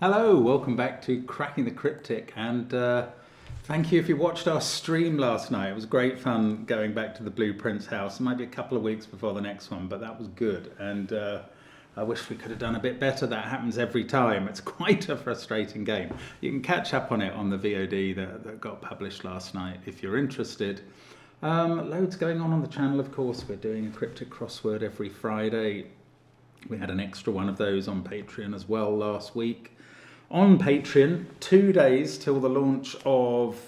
Hello, welcome back to Cracking the Cryptic, and thank you if you watched our stream last night. It was great fun going back to the Blueprints house. It might be a couple of weeks before the next one, but that was good, and I wish we could have done a bit better. That happens every time. It's quite a frustrating game. You can catch up on it on the VOD that got published last night if you're interested. Loads going on the channel, of course. We're doing a cryptic crossword every Friday. We had an extra one of those on Patreon as well last week. On Patreon, 2 days till the launch of...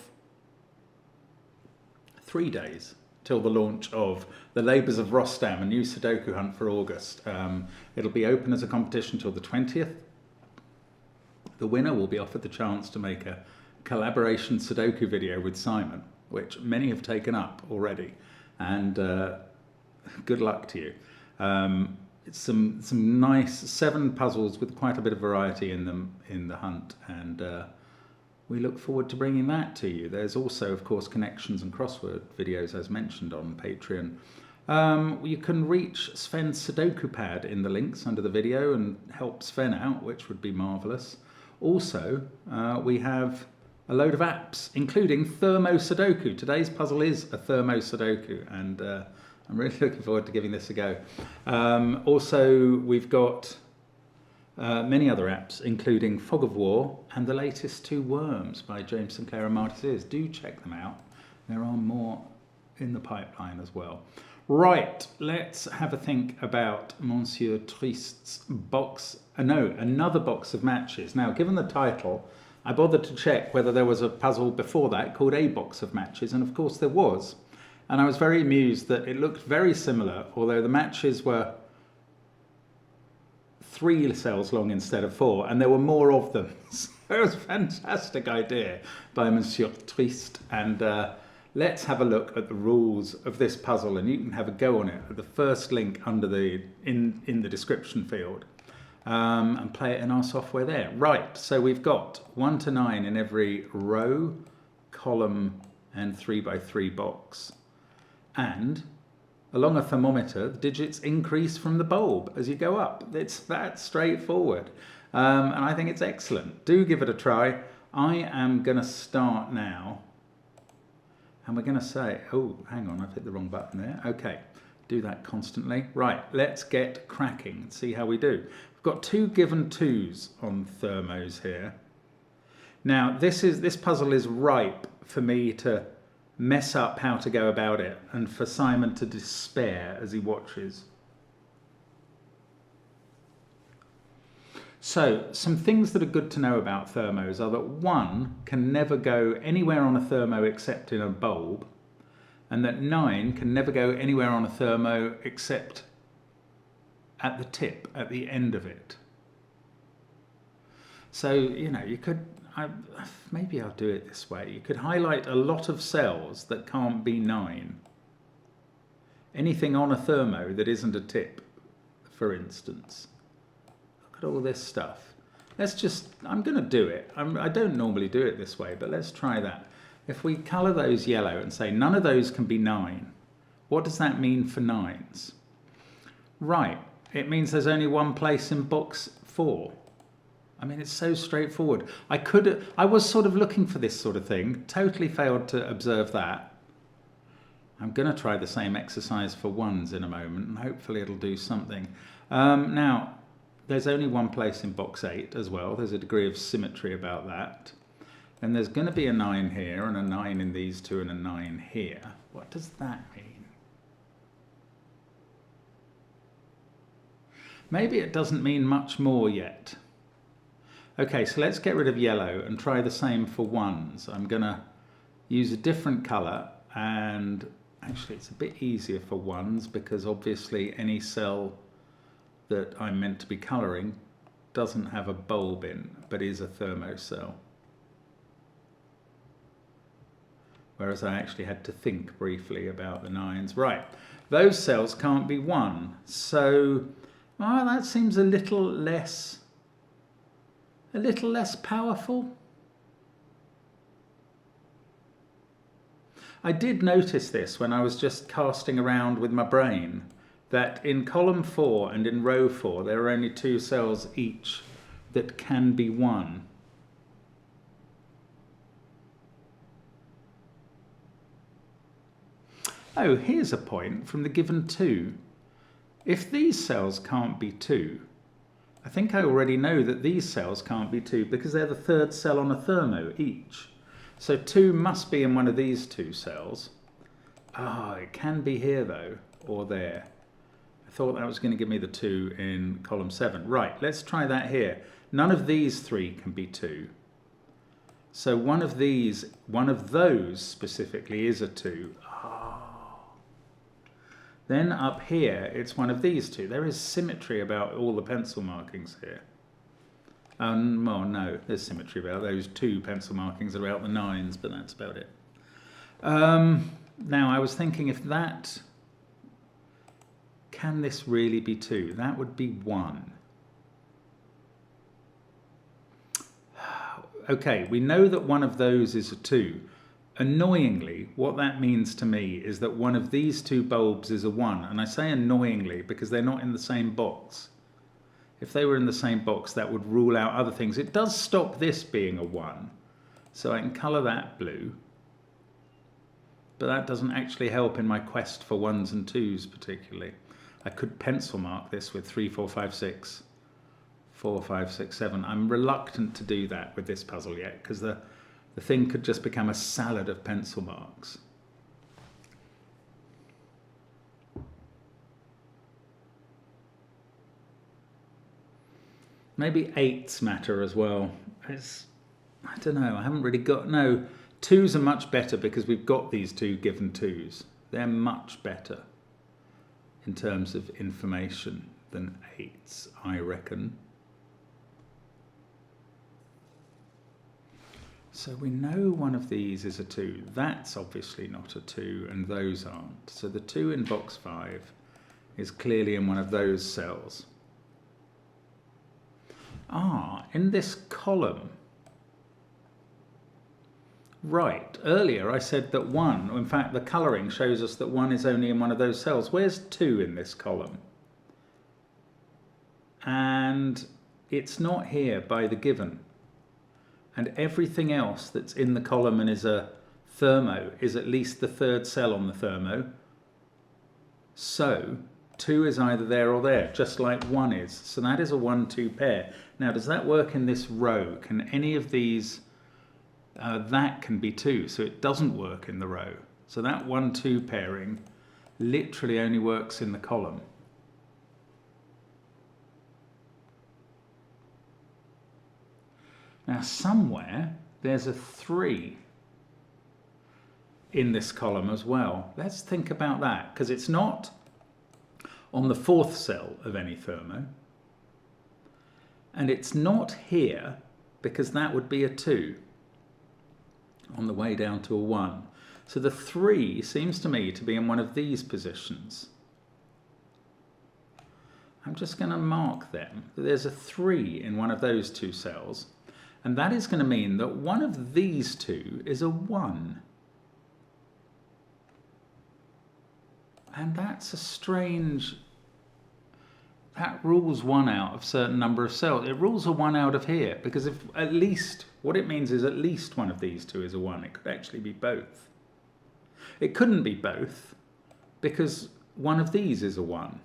3 days till the launch of The Labours of Rostam, a new Sudoku hunt for August. It'll be open as a competition till the 20th. The winner will be offered the chance to make a collaboration Sudoku video with Simon, which many have taken up already, and good luck to you. It's some nice 7 puzzles with quite a bit of variety in them in the hunt, and we look forward to bringing that to you. There's also, of course, connections and crossword videos as mentioned on Patreon. You can reach SVEN'S SUDOKU PAD in the links under the video and help Sven out, which would be marvellous. Also, we have a load of apps, including Thermo Sudoku. Today's puzzle is a Thermo Sudoku, and I'm really looking forward to giving this a go. Also, we've got many other apps, including Fog of War and the latest 2 Worms by James Sinclair and Marty Sears. Do check them out. There are more in the pipeline as well. Right, let's have a think about Monsieur Trist's box. Another box of matches. Now, given the title, I bothered to check whether there was a puzzle before that called A Box of Matches, and of course there was. And I was very amused that it looked very similar, although the matches were 3 cells long instead of 4, and there were more of them. So it was a fantastic idea by Monsieur Trist. And let's have a look at the rules of this puzzle, and you can have a go on it at the first link under in the description field, and play it in our software there. Right, so we've got 1 to 9 in every row, column, and 3x3 box. And along a thermometer, the digits increase from the bulb as you go up. It's that straightforward. And I think it's excellent. Do give it a try. I am going to start now. And we're going to say, oh, hang on, I've hit the wrong button there. Okay, do that constantly. Right, let's get cracking and see how we do. We've got 2 given 2s on thermos here. Now, this puzzle is ripe for me to mess up how to go about it, and for Simon to despair as he watches. So, some things that are good to know about thermos are that 1 can never go anywhere on a thermo except in a bulb, and that 9 can never go anywhere on a thermo except at the tip, at the end of it. So, you know, you could... maybe I'll do it this way. You could highlight a lot of cells that can't be 9. Anything on a thermo that isn't a tip, for instance. Look at all this stuff. I'm going to do it. I don't normally do it this way, but let's try that. If we colour those yellow and say none of those can be 9, what does that mean for 9s? Right, it means there's only one place in box 4. I mean, it's so straightforward. I was sort of looking for this sort of thing, totally failed to observe that. I'm going to try the same exercise for 1s in a moment, and hopefully it'll do something. Now, there's only one place in box 8 as well. There's a degree of symmetry about that. And there's going to be a 9 here, and a 9 in these 2, and a 9 here. What does that mean? Maybe it doesn't mean much more yet. Okay, so let's get rid of yellow and try the same for 1s. I'm going to use a different colour, and actually it's a bit easier for 1s because obviously any cell that I'm meant to be colouring doesn't have a bulb in, but is a thermo cell. Whereas I actually had to think briefly about the 9s. Right, those cells can't be 1, so that seems a little less powerful. I did notice this when I was just casting around with my brain, that in column 4 and in row 4 there are only 2 cells each that can be 1? Oh, here's a point from the given 2. If these cells can't be 2, I think I already know that these cells can't be 2 because they're the third cell on a thermo each. So 2 must be in one of these 2 cells. Ah, it can be here though, or there. I thought that was going to give me the 2 in column 7. Right, let's try that here. None of these 3 can be 2. So one of those specifically is a 2. Then up here, it's one of these 2. There is symmetry about all the pencil markings here. Well, no, there's symmetry about those 2 pencil markings about the 9s, but that's about it. Now, I was thinking if that... Can this really be 2? That would be 1. Okay, we know that one of those is a 2. Annoyingly, what that means to me is that one of these 2 bulbs is a 1. And I say annoyingly because they're not in the same box. If they were in the same box, that would rule out other things. It does stop this being a 1. So I can colour that blue. But that doesn't actually help in my quest for 1s and 2s particularly. I could pencil mark this with 3, 4, 5, 6. 4, 5, 6, 7. I'm reluctant to do that with this puzzle yet because the thing could just become a salad of pencil marks. Maybe 8s matter as well. I don't know, I haven't really got... No, 2s are much better because we've got these 2 given 2s. They're much better in terms of information than 8s, I reckon. So we know one of these is a 2. That's obviously not a 2, and those aren't. So the 2 in box 5 is clearly in one of those cells. In this column. Right, earlier I said that 1, in fact the colouring shows us that 1 is only in one of those cells. Where's 2 in this column? And it's not here by the given. And everything else that's in the column and is a thermo is at least the third cell on the thermo. So 2 is either there or there, just like 1 is. So that is a 1-2 pair. Now, does that work in this row? Can any of these, that can be 2, so it doesn't work in the row. So that 1-2 pairing literally only works in the column. Now somewhere there's a 3 in this column as well. Let's think about that, because it's not on the 4th cell of any thermo. And it's not here, because that would be a 2 on the way down to a 1. So the 3 seems to me to be in one of these positions. I'm just going to mark them. There's a 3 in one of those 2 cells. And that is going to mean that one of these 2 is a 1. And that's a strange... That rules 1 out of a certain number of cells. It rules a 1 out of here, because if at least... What it means is at least one of these 2 is a 1. It could actually be both. It couldn't be both, because one of these is a 1.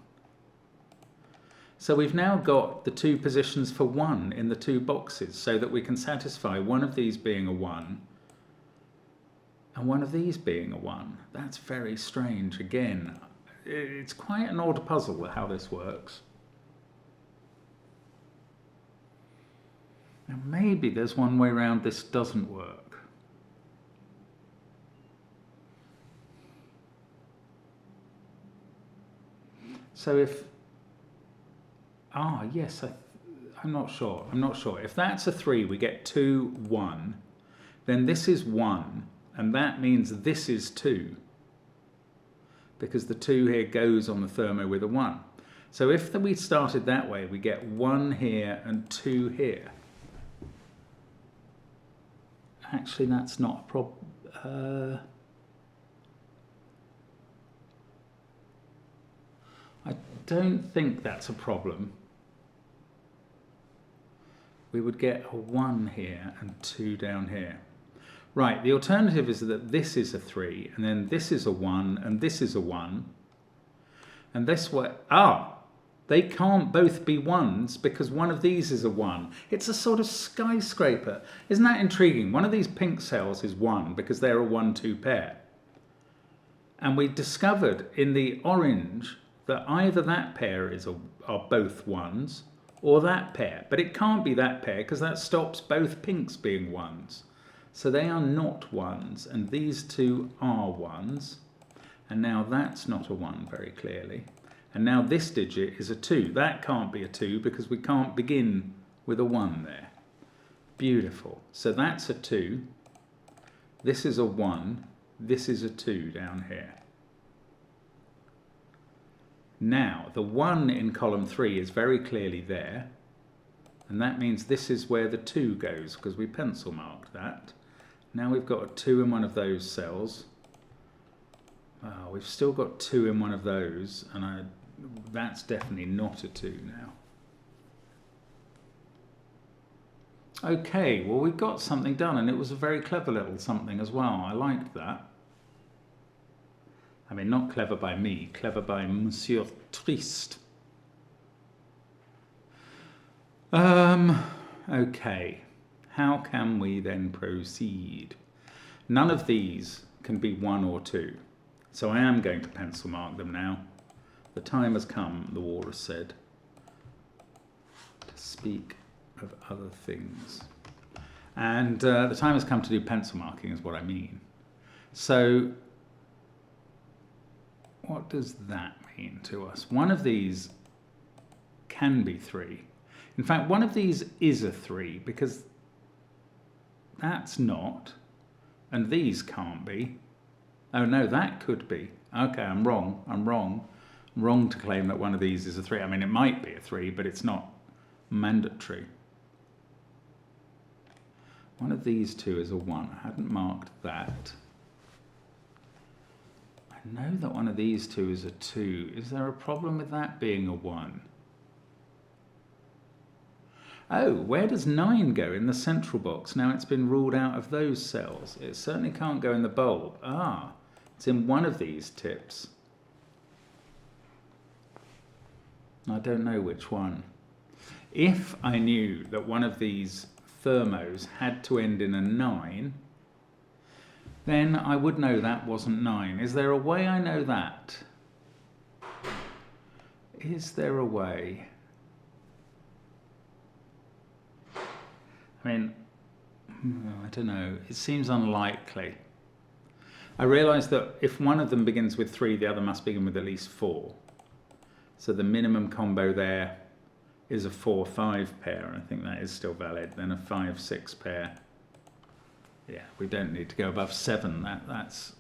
So we've now got the 2 positions for 1 in the 2 boxes, so that we can satisfy one of these being a 1 and one of these being a 1. That's very strange. Again, it's quite an odd puzzle how this works. Now maybe there's one way around this doesn't work. So if... yes, I'm not sure. I'm not sure. If that's a 3, we get 2, 1. Then this is 1, and that means this is 2. Because the 2 here goes on the thermo with a 1. So if we started that way, we get 1 here and 2 here. Actually, that's not a problem. I don't think that's a problem. we would get a 1 here and 2 down here. Right, the alternative is that this is a 3, and then this is a 1, and this is a 1. And this way, they can't both be 1s because one of these is a 1. It's a sort of skyscraper. Isn't that intriguing? One of these pink cells is 1 because they're a 1-2 pair. And we discovered in the orange that either that pair are both 1s or that pair. But it can't be that pair because that stops both pinks being 1s. So they are not 1s, and these two are 1s. And now that's not a 1 very clearly. And now this digit is a 2. That can't be a 2 because we can't begin with a 1 there. Beautiful. So that's a 2. This is a 1. This is a 2 down here. Now, the 1 in column 3 is very clearly there. And that means this is where the 2 goes because we pencil marked that. Now we've got a 2 in one of those cells. We've still got 2 in one of those, and that's definitely not a 2 now. Okay, well, we've got something done, and it was a very clever little something as well. I liked that. I mean, not clever by me, clever by Monsieur Triste. Okay, how can we then proceed? None of these can be 1 or 2. So I am going to pencil mark them now. The time has come, the walrus said, to speak of other things. And the time has come to do pencil marking is what I mean. So what does that mean to us? One of these can be 3. In fact, one of these is a 3 because that's not, and these can't be. Oh no, that could be. Okay, I'm wrong. I'm wrong to claim that one of these is a 3. I mean, it might be a 3, but it's not mandatory. One of these two is a 1. I hadn't marked that. I know that one of these two is a 2. Is there a problem with that being a 1? Oh, where does 9 go? In the central box. Now it's been ruled out of those cells. It certainly can't go in the bulb. It's in one of these tips. I don't know which one. If I knew that one of these thermos had to end in a 9, then I would know that wasn't 9. Is there a way I know that? Is there a way? I mean, I don't know. It seems unlikely. I realise that if one of them begins with 3, the other must begin with at least 4. So the minimum combo there is a 4-5 pair. I think that is still valid. Then a 5-6 pair. Yeah, we don't need to go above 7. That's.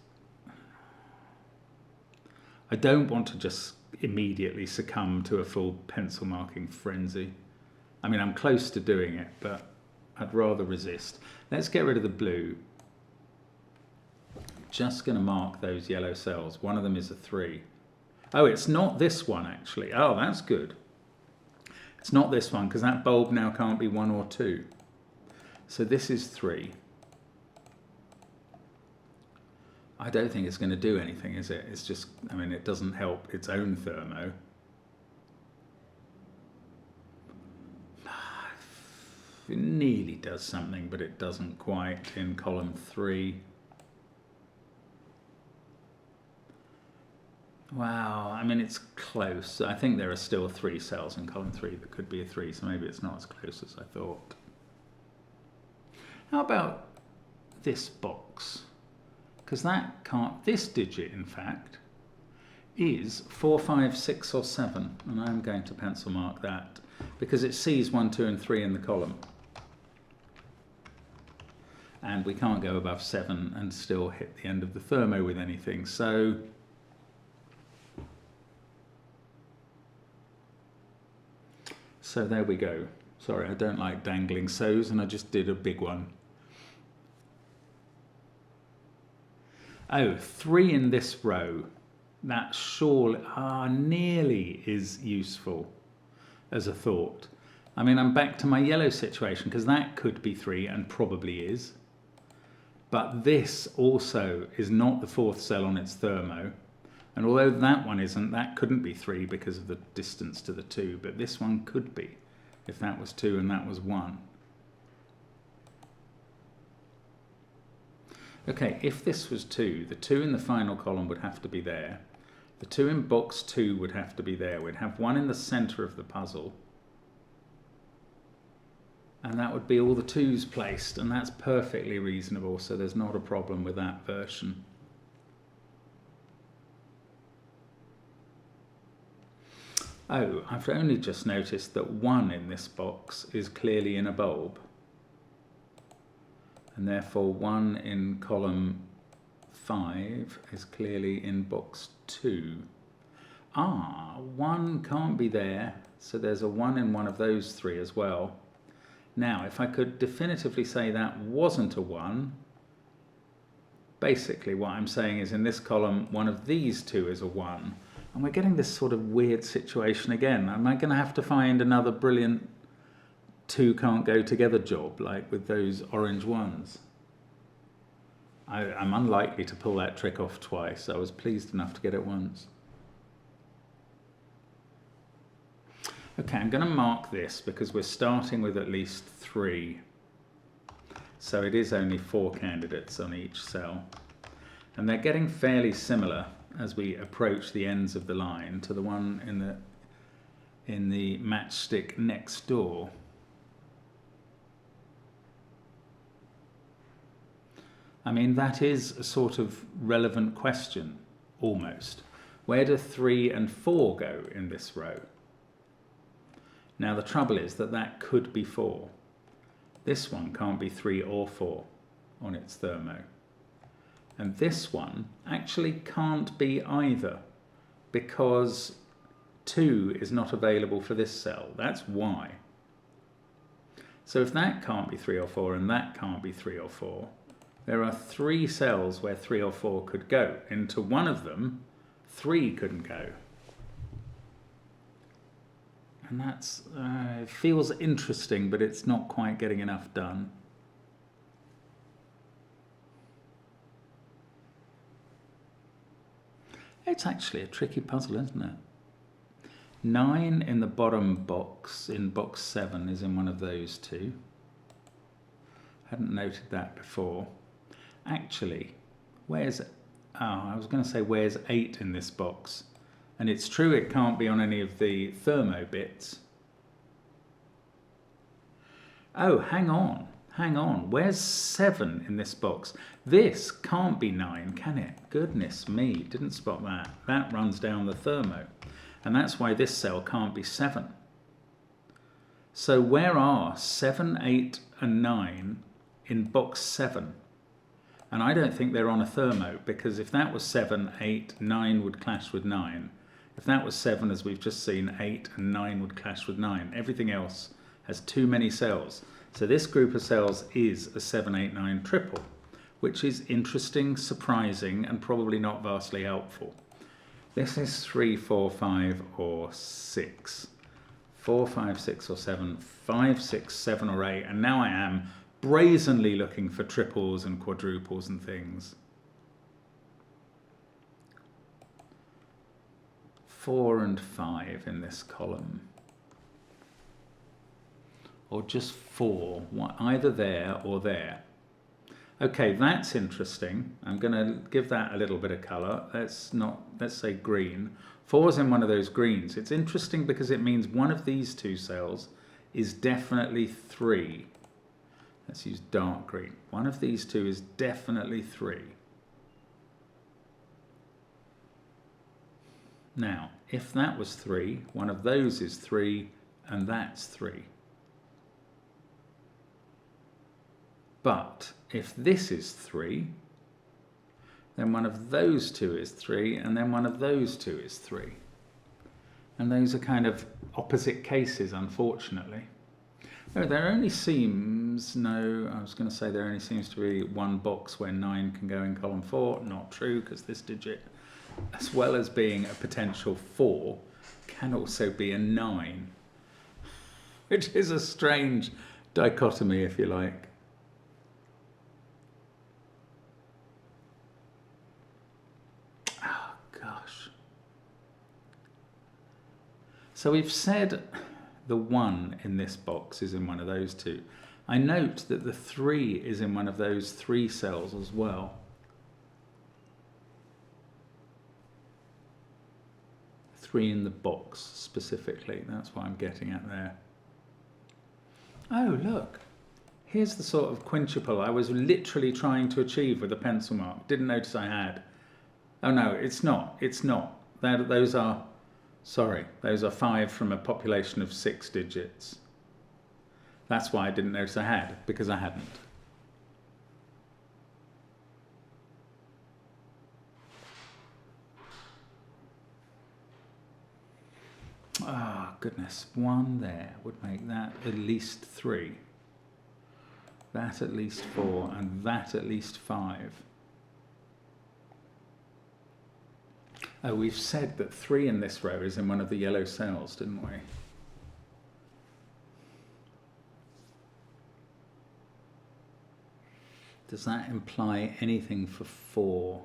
I don't want to just immediately succumb to a full pencil marking frenzy. I mean, I'm close to doing it, but I'd rather resist. Let's get rid of the blue. Just going to mark those yellow cells. One of them is a 3. Oh, it's not this one actually. Oh, that's good. It's not this one because that bulb now can't be 1 or 2. So this is 3. I don't think it's going to do anything, is it? It's just, I mean, it doesn't help its own thermo. It nearly does something, but it doesn't quite in column 3. Wow, I mean, it's close. I think there are still 3 cells in column 3 that could be a 3, so maybe it's not as close as I thought. How about this box? Because that can't, this digit, in fact, is 4, 5, 6, or 7, and I'm going to pencil mark that because it sees 1, 2, and 3 in the column. And we can't go above 7 and still hit the end of the thermo with anything, so there we go. Sorry, I don't like dangling so's, and I just did a big one. Oh, 3 in this row. That surely, nearly is useful as a thought. I mean, I'm back to my yellow situation, because that could be 3 and probably is. But this also is not the 4th cell on its thermo. And although that one isn't, that couldn't be 3 because of the distance to the 2. But this one could be, if that was 2 and that was 1. Okay, if this was 2, the 2 in the final column would have to be there. The 2 in box 2 would have to be there. We'd have 1 in the centre of the puzzle. And that would be all the 2s placed, and that's perfectly reasonable, so there's not a problem with that version. Oh, I've only just noticed that 1 in this box is clearly in a bulb. And therefore 1 in column 5 is clearly in box 2. Ah, 1 can't be there, so there's a 1 in one of those 3 as well. Now, if I could definitively say that wasn't a 1, basically what I'm saying is in this column, one of these 2 is a 1. And we're getting this sort of weird situation again. Am I going to have to find another brilliant 2 can't go together job, like with those orange ones? I'm unlikely to pull that trick off twice. I was pleased enough to get it once. Okay, I'm going to mark this because we're starting with at least 3. So it is only 4 candidates on each cell. And they're getting fairly similar as we approach the ends of the line to the one in the matchstick next door. I mean, that is a sort of relevant question, almost. Where do 3 and 4 go in this row? Now the trouble is that that could be 4. This one can't be 3 or 4 on its thermo. And this one actually can't be either, because 2 is not available for this cell. That's why. So if that can't be 3 or 4 and that can't be 3 or 4, there are 3 cells where 3 or 4 could go. Into one of them, 3 couldn't go. And that's, it feels interesting, but it's not quite getting enough done. It's actually a tricky puzzle, isn't it? 9 in the bottom box, in box 7, is in one of those 2. Hadn't noted that before. Actually, where's, I was going to say where's 8 in this box? And it's true it can't be on any of the thermo bits. Oh, hang on. Where's 7 in this box? This can't be 9, can it? Goodness me, didn't spot that. That runs down the thermo. And that's why this cell can't be 7. So where are 7, 8 and 9 in box 7? And I don't think they're on a thermo, because if that was 7, 8, 9 would clash with 9. If that was 7, as we've just seen, 8 and 9 would clash with 9. Everything else has too many cells. So this group of cells is a 7, 8, 9 triple, which is interesting, surprising, and probably not vastly helpful. This is 3, 4, 5, or 6. 4, 5, 6, or 7, 5, 6, 7, or 8. And now I am brazenly looking for triples and quadruples and things. 4 and 5 in this column. Or just 4, either there or there. Okay, that's interesting. I'm going to give that a little bit of colour. Let's say green. 4's in one of those greens. It's interesting because it means one of these 2 cells is definitely 3. Let's use dark green. One of these 2 is definitely 3. Now, if that was 3, one of those is 3, and that's 3. But if this is 3, then one of those 2 is 3, and then one of those 2 is 3. And those are kind of opposite cases, unfortunately. Oh, there only seems, no, I was going to say there only seems to be one box where 9 can go in column 4. Not true, because this digit, as well as being a potential 4, can also be a 9. which is a strange dichotomy, if you like. Oh, gosh. So we've said the 1 in this box is in one of those two. I note that the 3 is in one of those 3 cells as well. Three in the box specifically, that's what I'm getting at there. Oh, look. Here's the sort of quintuple I was literally trying to achieve with a pencil mark. Didn't notice I had. Oh no, it's not. It's not. Those are 5 from a population of 6 digits. That's why I didn't notice I had, because I hadn't. Ah, oh, goodness. 1 there would make that at least 3. That at least 4, and that at least 5. Oh, we've said that 3 in this row is in one of the yellow cells, didn't we? Does that imply anything for 4?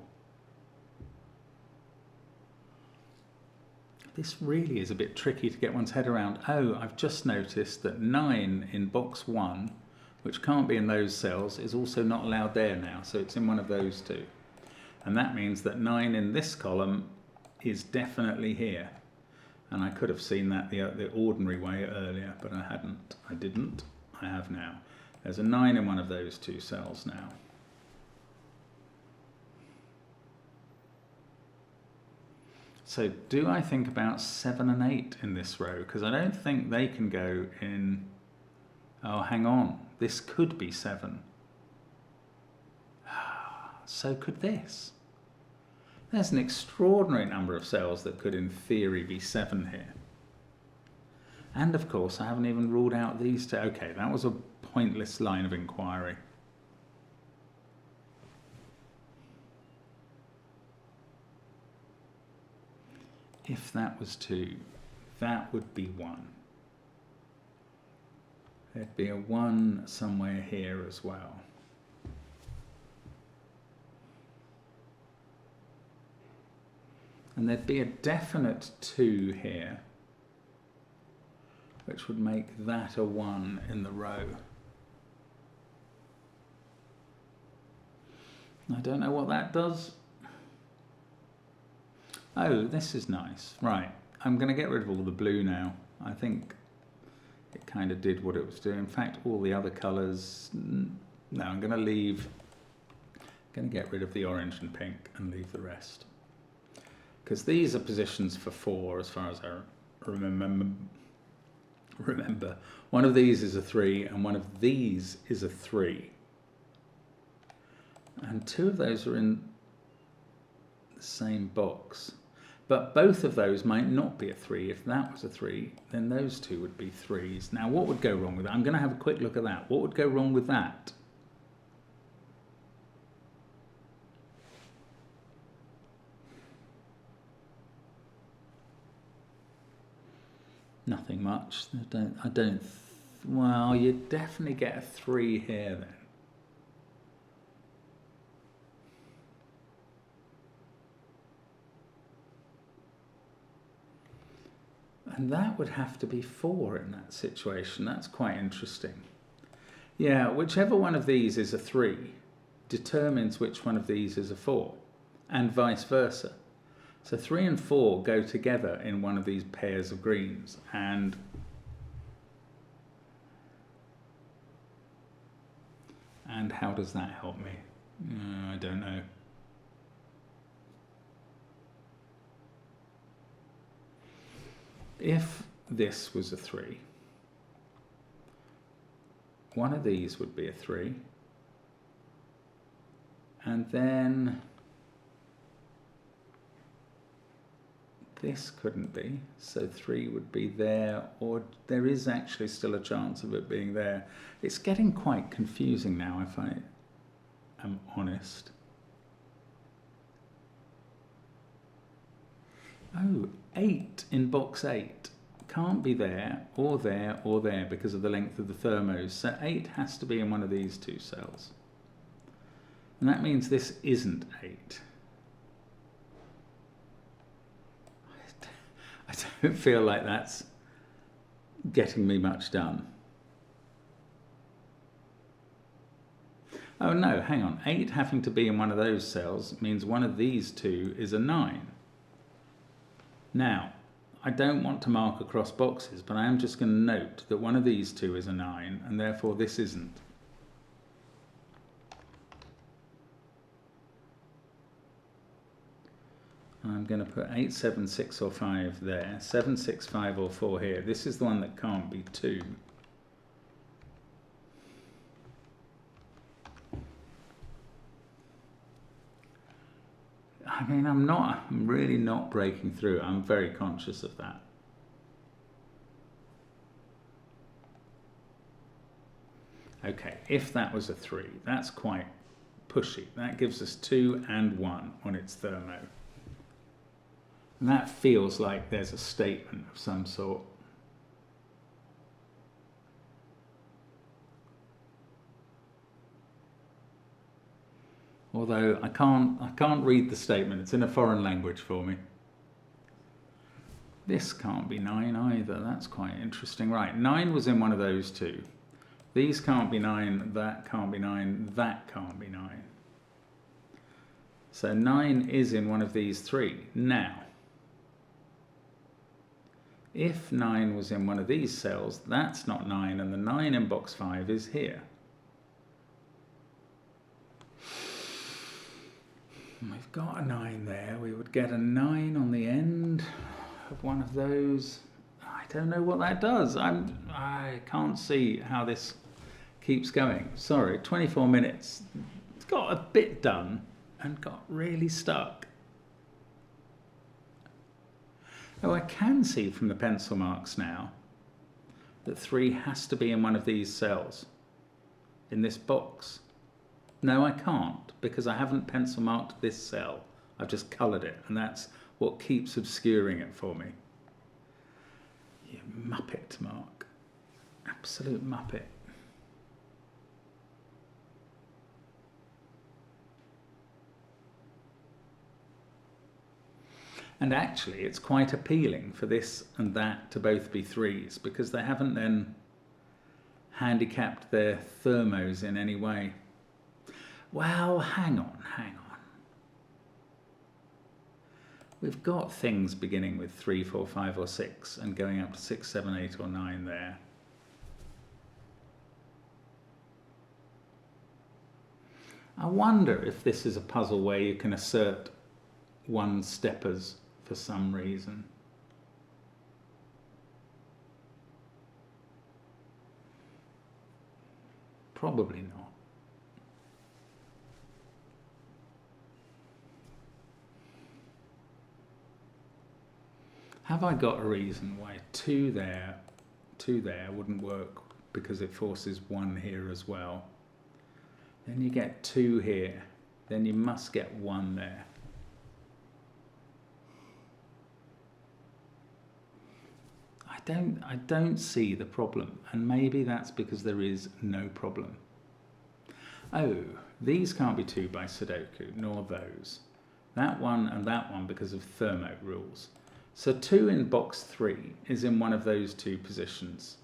This really is a bit tricky to get one's head around. Oh, I've just noticed that 9 in box 1, which can't be in those cells, is also not allowed there now, so it's in one of those two. And that means that 9 in this column is definitely here. And I could have seen that the ordinary way earlier, but I hadn't. I didn't. I have now. There's a 9 in one of those 2 cells now. So do I think about 7 and 8 in this row? Because I don't think they can go in... Oh, hang on. This could be 7. So could this. There's an extraordinary number of cells that could in theory be 7 here. And of course I haven't even ruled out these two. Okay, that was a pointless line of inquiry. If that was 2, that would be 1. There'd be a 1 somewhere here as well. And there'd be a definite 2 here, which would make that a 1 in the row. I don't know what that does. Oh, this is nice. Right, I'm going to get rid of all the blue now. I think it kind of did what it was doing. In fact, all the other colours... No, I'm going to get rid of the orange and pink and leave the rest. Because these are positions for 4 as far as I remember. One of these is a 3 and one of these is a 3. And 2 of those are in the same box. But both of those might not be a 3. If that was a 3, then those 2 would be 3s. Now, what would go wrong with that? I'm going to have a quick look at that. What would go wrong with that? Nothing much. Well, you'd definitely get a 3 here then. And that would have to be 4 in that situation. That's quite interesting. Yeah, whichever one of these is a 3 determines which one of these is a 4, and vice versa. So 3 and 4 go together in one of these pairs of greens, and how does that help me? I don't know. If this was a 3, one of these would be a 3, and then this couldn't be, so 3 would be there, or there is actually still a chance of it being there. It's getting quite confusing now, if I am honest. Oh, 8 in box 8 can't be there or there or there because of the length of the thermos. So 8 has to be in one of these two cells. And that means this isn't 8. I don't feel like that's getting me much done. Oh no, hang on. 8 having to be in one of those cells means one of these two is a 9. Now, I don't want to mark across boxes, but I am just going to note that one of these two is a 9, and therefore this isn't. I'm going to put 8, 7, 6 or 5 there, 7, 6, 5 or 4 here. This is the one that can't be 2. I mean, I'm really not breaking through. I'm very conscious of that. Okay, if that was a 3, that's quite pushy. That gives us 2 and 1 on its thermo. And that feels like there's a statement of some sort. Although I can't read the statement. It's in a foreign language for me. This can't be 9 either. That's quite interesting. Right, 9 was in one of those two. These can't be 9, that can't be 9, that can't be 9. So 9 is in one of these three. Now, if 9 was in one of these cells, that's not 9, and the 9 in box 5 is here. We've got a 9 there. We would get a 9 on the end of one of those. I don't know what that does. I can't see how this keeps going. Sorry, 24 minutes. It's got a bit done and got really stuck. Oh, I can see from the pencil marks now that 3 has to be in one of these cells in this box. No, I can't, because I haven't pencil marked this cell. I've just coloured it, and that's what keeps obscuring it for me. You muppet, Mark. Absolute muppet. And actually, it's quite appealing for this and that to both be 3s, because they haven't then handicapped their thermos in any way. Well, hang on. We've got things beginning with 3, 4, 5 or 6 and going up to 6, 7, 8 or 9 there. I wonder if this is a puzzle where you can assert one-steppers for some reason. Probably not. Have I got a reason why 2 there wouldn't work, because it forces 1 here as well? Then you get 2 here, then you must get 1 there. I don't see the problem, and maybe that's because there is no problem. Oh, these can't be 2 by Sudoku, nor those. That one and that one because of thermo rules. So 2 in box 3 is in one of those 2 positions.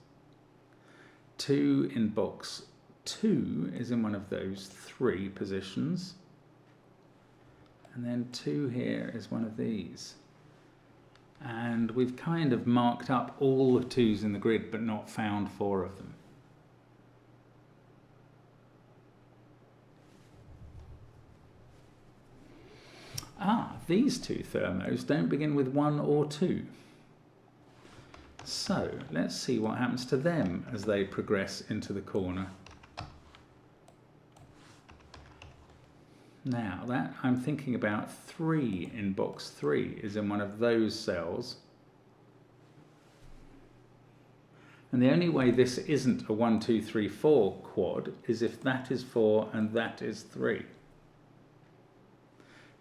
2 in box 2 is in one of those 3 positions. And then 2 here is one of these. And we've kind of marked up all the 2s in the grid, but not found 4 of them. Ah, these 2 thermos don't begin with 1 or 2. So let's see what happens to them as they progress into the corner. Now, that I'm thinking about 3 in box 3 is in one of those cells. And the only way this isn't a 1, 2, 3, 4 quad is if that is 4 and that is 3.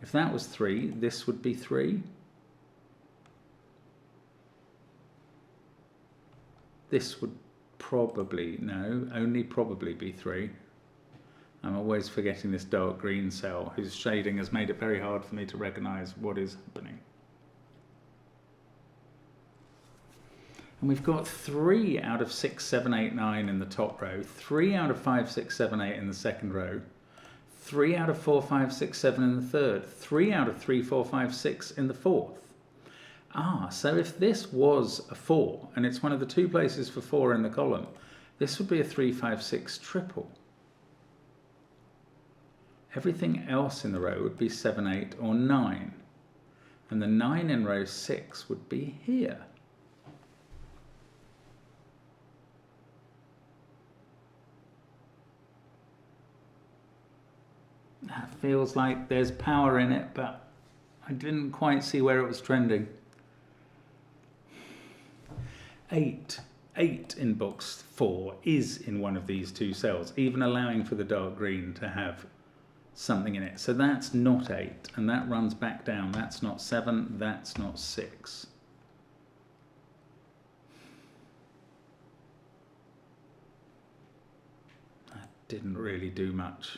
If that was 3, this would be 3. This would probably, no, only probably be 3. I'm always forgetting this dark green cell whose shading has made it very hard for me to recognise what is happening. And we've got 3 out of 6, 7, 8, 9 in the top row, 3 out of 5, 6, 7, 8 in the second row, 3 out of 4, 5, 6, 7 in the third, 3 out of 3, 4, 5, 6 in the fourth. So if this was a 4, and it's one of the 2 places for 4 in the column, this would be a 3, 5, 6 triple. Everything else in the row would be 7, 8 or 9. And the 9 in row 6 would be here. That feels like there's power in it, but I didn't quite see where it was trending. 8 in box 4 is in one of these 2 cells, even allowing for the dark green to have something in it. So that's not 8, and that runs back down. That's not 7, that's not 6. That didn't really do much.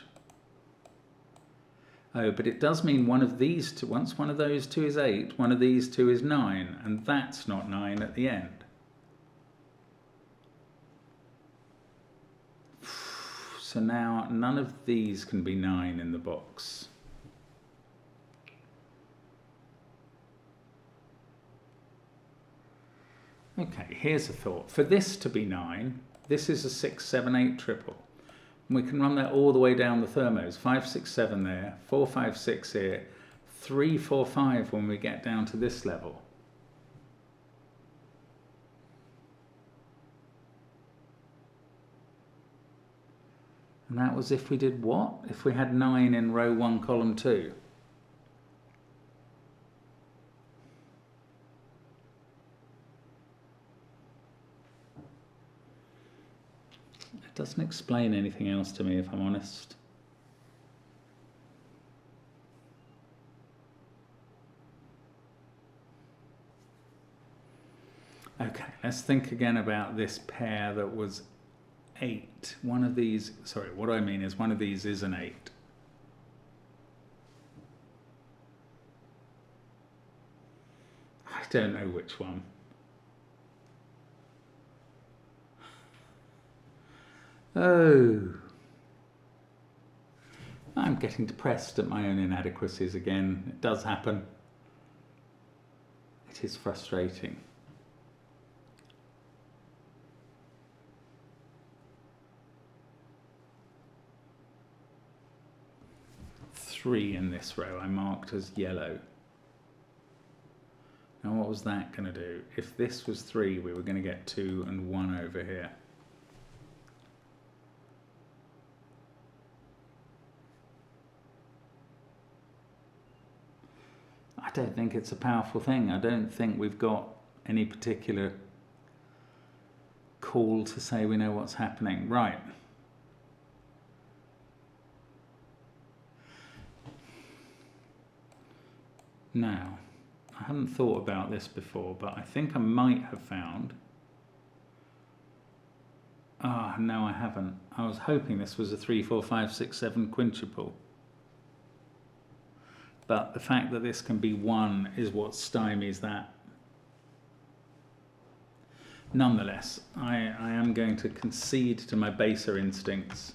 Oh, but it does mean one of these 2, once one of those 2 is 8, one of these 2 is 9, and that's not 9 at the end. So now none of these can be 9 in the box. Okay, here's a thought. For this to be 9, this is a 6, 7, 8 triple. And we can run that all the way down the thermos. 5, 6, 7 there, 4, 5, 6 here, 3, 4, 5 when we get down to this level. And that was if we did what? If we had 9 in row 1, column 2. It doesn't explain anything else to me, if I'm honest. Okay, let's think again about this pair that was 8. One of these, sorry, what I mean is one of these is an 8. I don't know which one. Oh, I'm getting depressed at my own inadequacies again. It does happen. It is frustrating. Three in this row I marked as yellow. Now what was that going to do? If this was 3, we were going to get 2 and 1 over here. I don't think it's a powerful thing. I don't think we've got any particular call to say we know what's happening. Right. Now, I hadn't thought about this before, but I think I might have found... no, I haven't. I was hoping this was a 3, 4, 5, 6, 7 quintuple. But the fact that this can be 1 is what stymies that. Nonetheless, I am going to concede to my baser instincts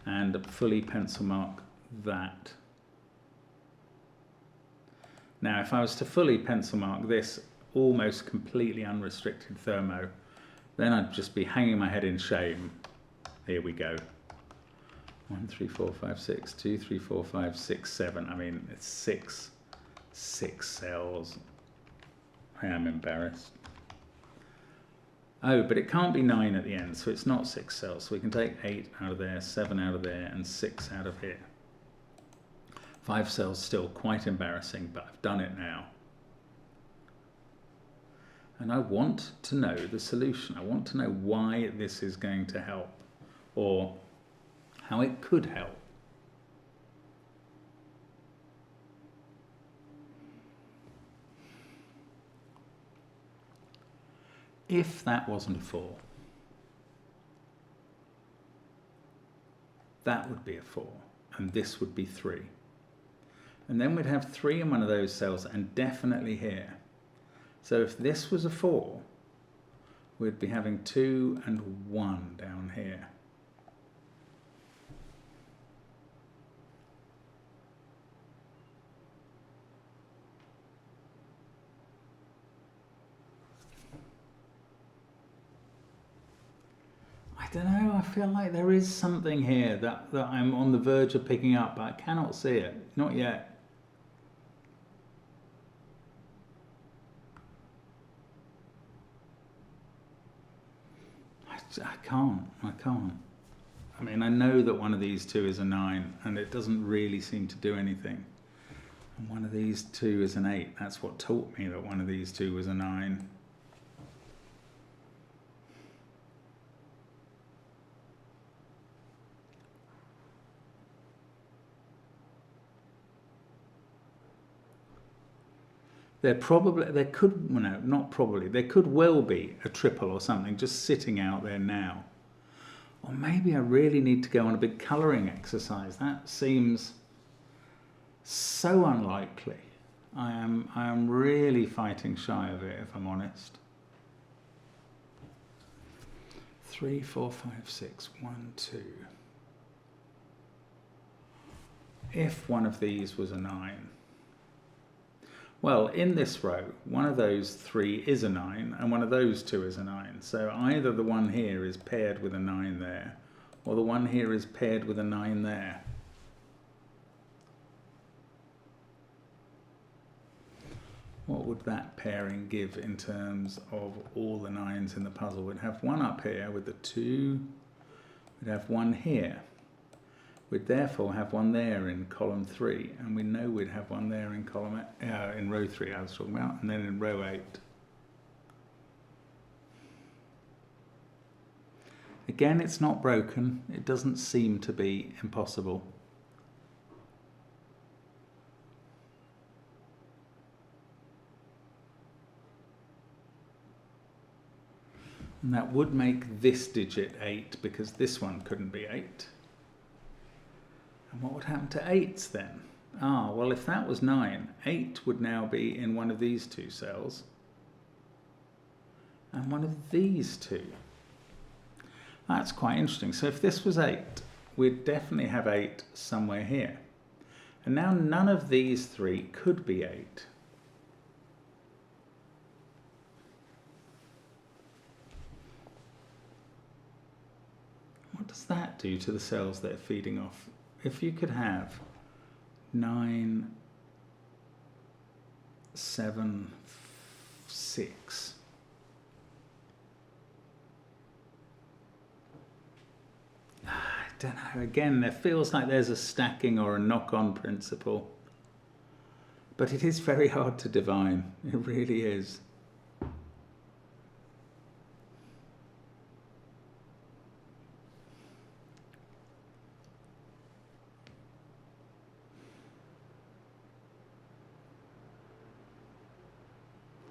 and fully pencil mark that. Now, if I was to fully pencil mark this almost completely unrestricted thermo, then I'd just be hanging my head in shame. Here we go. 1, 3, 4, 5, 6, 2, 3, 4, 5, 6, 7. I mean, it's 6 cells. I am embarrassed. Oh, but it can't be 9 at the end, so it's not 6 cells. So we can take 8 out of there, 7 out of there, and 6 out of here. 5 cells still quite embarrassing, but I've done it now. And I want to know the solution. I want to know why this is going to help, or how it could help. If that wasn't a 4, that would be a 4, and this would be 3. And then we'd have 3 in one of those cells, and definitely here. So if this was a 4, we'd be having 2 and 1 down here. I don't know, I feel like there is something here that I'm on the verge of picking up, but I cannot see it. Not yet. I can't. I mean, I know that one of these two is a 9, and it doesn't really seem to do anything. And one of these two is an 8. That's what taught me that one of these two was a 9. There could well be a triple or something just sitting out there now. Or maybe I really need to go on a big colouring exercise. That seems so unlikely. I am really fighting shy of it, if I'm honest. 3, 4, 5, 6, 1, 2. If one of these was a 9. Well, in this row, one of those 3 is a 9, and one of those 2 is a 9. So either the one here is paired with a 9 there, or the one here is paired with a 9 there. What would that pairing give in terms of all the 9s in the puzzle? We'd have one up here with the 2, we'd have one here. We'd therefore have one there in column 3, and we know we'd have one there in column in row 3 I was talking about, and then in row 8. Again, it's not broken. It doesn't seem to be impossible. And that would make this digit 8, because this one couldn't be 8. And what would happen to 8s then? Ah, well, if that was 9, 8 would now be in one of these two cells. And one of these two. That's quite interesting. So if this was 8, we'd definitely have 8 somewhere here. And now none of these 3 could be 8. What does that do to the cells that are feeding off? If you could have 9, 7, 6. I don't know. Again, there feels like there's a stacking or a knock-on principle. But it is very hard to divine. It really is.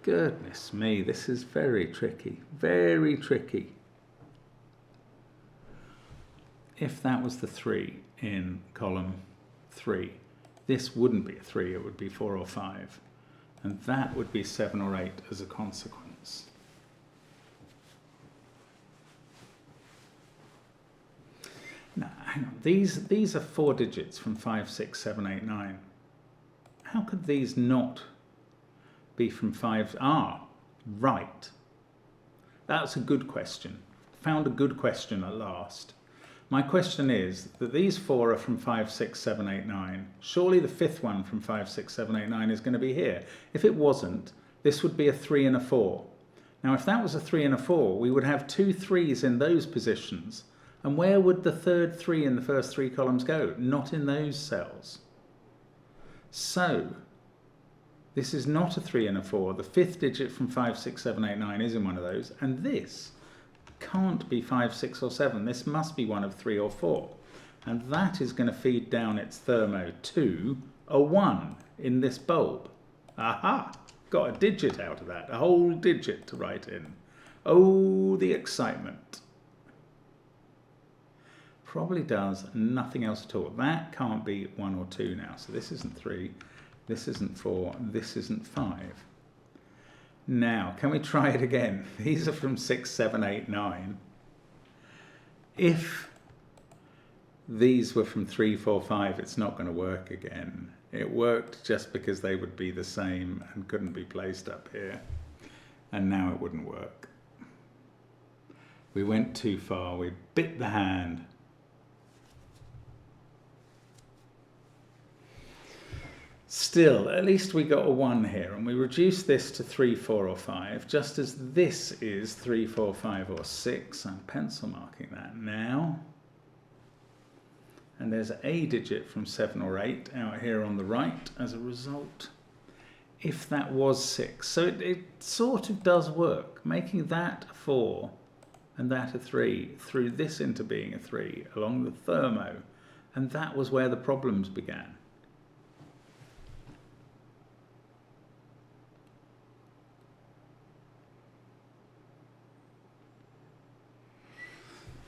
Goodness me, this is very tricky, very tricky. If that was the 3 in column 3, this wouldn't be a 3, it would be 4 or 5. And that would be 7 or 8 as a consequence. Now, hang on, these are 4 digits from 5, 6, 7, 8, 9. How could these not be from 5? Ah, right. That's a good question. Found a good question at last. My question is that these 4 are from 5, 6, 7, 8, 9. Surely the 5th one from 5, 6, 7, 8, 9 is going to be here. If it wasn't, this would be a 3 and a 4. Now, if that was a 3 and a 4, we would have 2 3s in those positions. And where would the third 3 in the first 3 columns go? Not in those cells. So this is not a 3 and a 4. The 5th digit from 5, 6, 7, 8, 9 is in one of those. And this can't be 5, 6 or 7. This must be one of 3 or 4. And that is going to feed down its thermo to a 1 in this bulb. Aha! Got a digit out of that. A whole digit to write in. Oh, the excitement. probably does nothing else at all. That can't be 1 or 2 now. So this isn't 3, this isn't 4, this isn't 5. Now, can we try it again? These are from 6, 7, 8, 9. If these were from 3, 4, 5, it's not going to work again. It worked just because they would be the same and couldn't be placed up here. And now it wouldn't work. We went too far, we bit the hand. Still, at least we got a 1 here, and we reduced this to 3, 4 or 5, just as this is 3, 4, 5 or 6. I'm pencil marking that now. And there's a digit from 7 or 8 out here on the right as a result. If that was 6. So it sort of does work, making that a 4 and that a 3, threw this into being a 3 along the thermo, and that was where the problems began.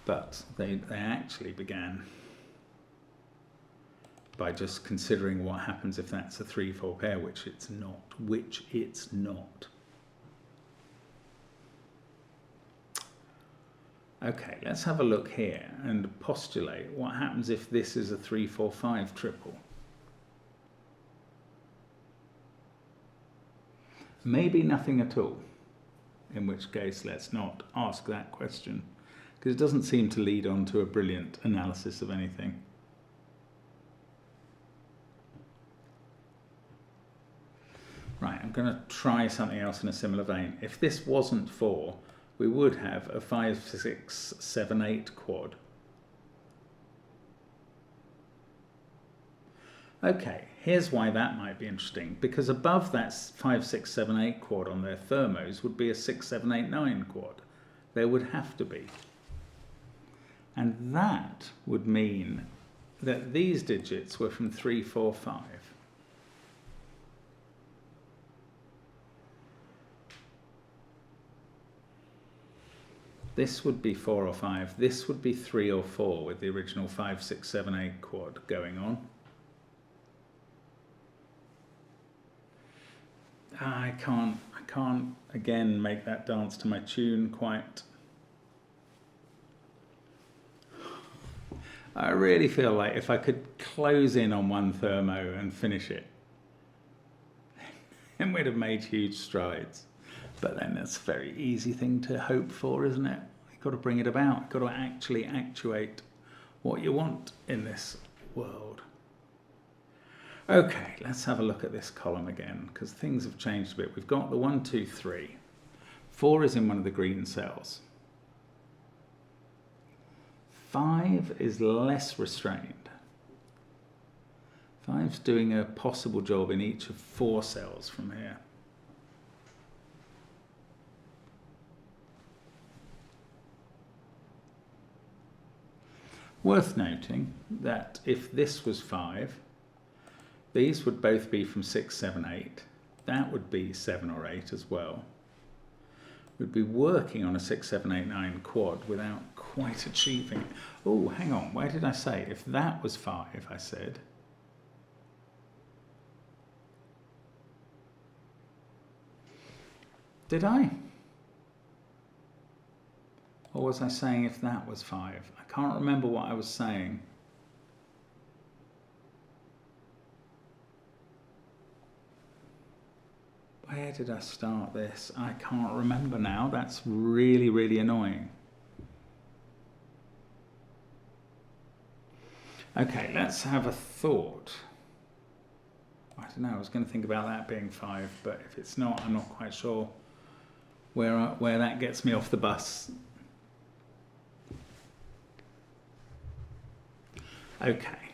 But they actually began by just considering what happens if that's a 3, 4 pair, which it's not. Okay, let's have a look here and postulate what happens if this is a 3, 4, 5 triple. Maybe nothing at all, in which case let's not ask that question, because it doesn't seem to lead on to a brilliant analysis of anything. Right, I'm going to try something else in a similar vein. If this wasn't 4, we would have a 5, 6, 7, 8 quad. Okay, here's why that might be interesting. Because above that 5, 6, 7, 8 quad on their thermos would be a 6, 7, 8, 9 quad. There would have to be. And that would mean that these digits were from 3, 4, 5. This would be 4 or 5. This would be 3 or 4 with the original 5, 6, 7, 8 quad going on. I can't again make that dance to my tune quite. I really feel like if I could close in on one thermo and finish it, then we'd have made huge strides. But then that's a very easy thing to hope for, isn't it? You've got to bring it about. You've got to actually actuate what you want in this world. Okay, let's have a look at this column again, because things have changed a bit. We've got the 1, 2, 3. 4 is in one of the green cells. 5 is less restrained. 5's doing a possible job in each of 4 cells from here. Worth noting that if this was 5, these would both be from 6, 7, 8. That would be 7 or 8 as well. We'd be working on a 6, 7, 8, 9 quad without quite achieving it. Oh, hang on, where did I say? If that was 5, I said. Did I? Or was I saying if that was 5? I can't remember what I was saying. Where did I start this? I can't remember now. That's really, really annoying. Okay, let's have a thought. I don't know, I was going to think about that being 5, but if it's not, I'm not quite sure where that gets me off the bus. Okay,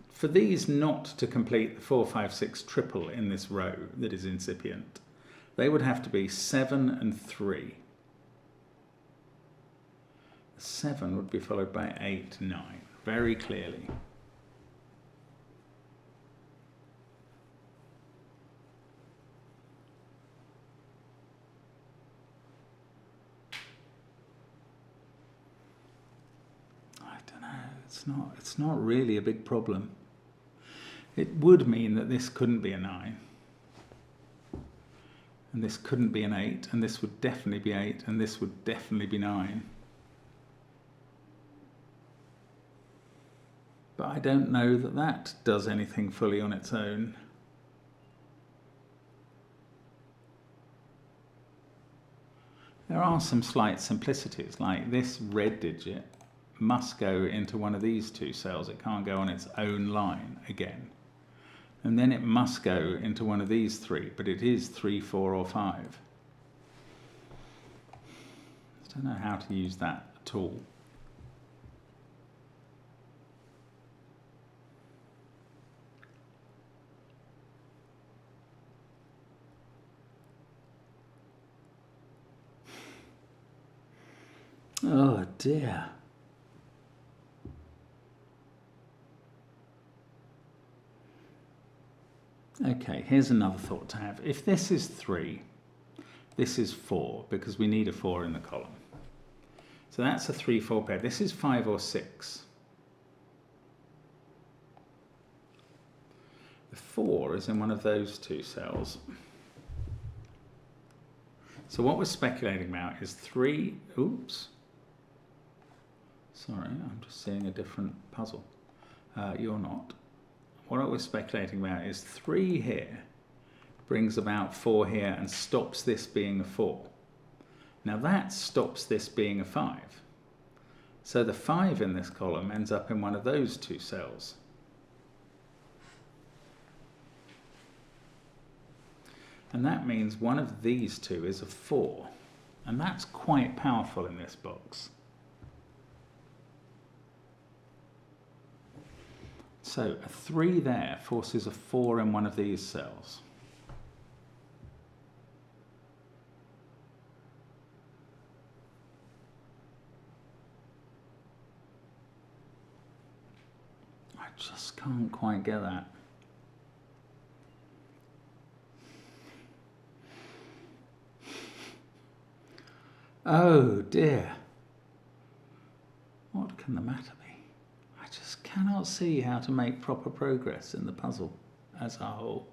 for these not to complete the 4, 5, 6 triple in this row that is incipient, they would have to be 7 and 3. 7 would be followed by 8, 9, very clearly. I don't know. It's not really a big problem. It would mean that this couldn't be a 9. And this couldn't be an 8, and this would definitely be 8, and this would definitely be 9. But I don't know that that does anything fully on its own. There are some slight simplicities, like this red digit must go into one of these two cells. It can't go on its own line again. And then it must go into one of these 3, but it is 3, 4, or 5. I don't know how to use that at all. Oh dear. Okay, here's another thought to have. If this is 3, this is 4, because we need a 4 in the column. So that's a 3, 4 pair. This is 5 or 6. The 4 is in one of those two cells. So what we're speculating about is 3, oops. Sorry, I'm just seeing a different puzzle. You're not. What we're speculating about is 3 here brings about 4 here and stops this being a 4. Now that stops this being a 5. So the 5 in this column ends up in one of those two cells. And that means one of these two is a 4. And that's quite powerful in this box. So a 3 there forces a 4 in one of these cells. I just can't quite get that. Oh dear. What can the matter be? I just cannot see how to make proper progress in the puzzle as a whole.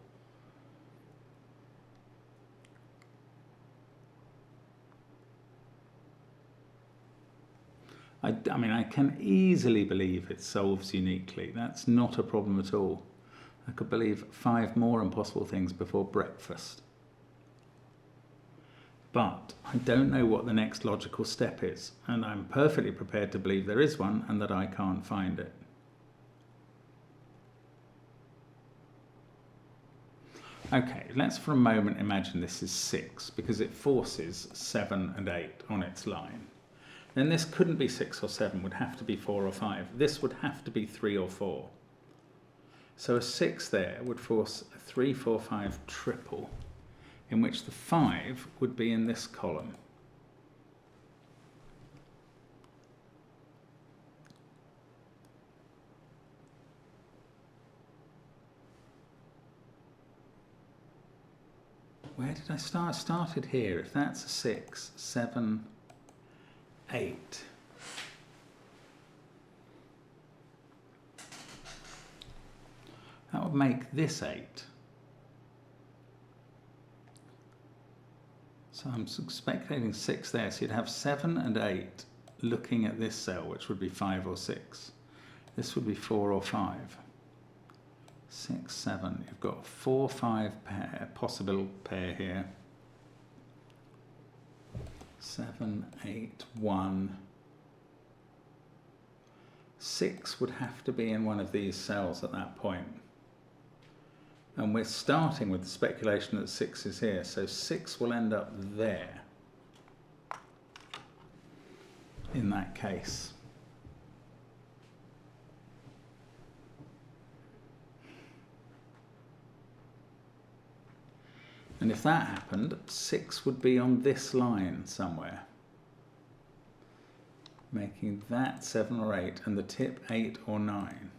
I mean, I can easily believe it solves uniquely. That's not a problem at all. I could believe 5 more impossible things before breakfast. But I don't know what the next logical step is, and I'm perfectly prepared to believe there is one and that I can't find it. Okay, let's for a moment imagine this is 6, because it forces 7 and 8 on its line. Then this couldn't be 6 or 7, would have to be 4 or 5. This would have to be 3 or 4. So a 6 there would force a 3, 4, 5 triple, in which the 5 would be in this column. Where did I start? I started here. If that's a 6, 7, 8. That would make this 8. So I'm speculating 6 there, so you'd have 7 and 8 looking at this cell, which would be 5 or 6. This would be 4 or 5. 6, 7. You've got 4, 5 pair, possible pair here. 7, 8, 1. 6 would have to be in one of these cells at that point. And we're starting with the speculation that 6 is here, so 6 will end up there in that case. And if that happened, 6 would be on this line somewhere, making that 7 or 8 and the tip 8 or 9.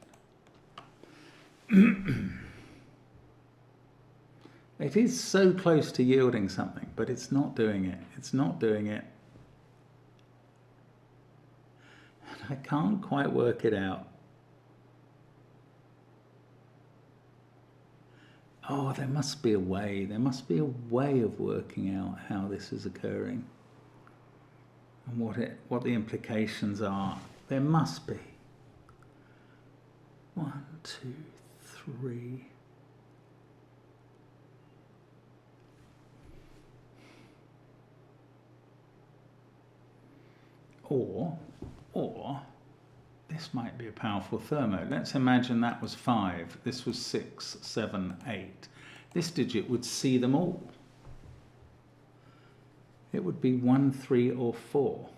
It is so close to yielding something, but it's not doing it. It's not doing it. And I can't quite work it out. Oh, there must be a way. There must be a way of working out how this is occurring and what the implications are. There must be. 1, 2, 3. Or this might be a powerful thermo. Let's imagine that was 5. This was 6, 7, 8. This digit would see them all. It would be 1, 3, or 4.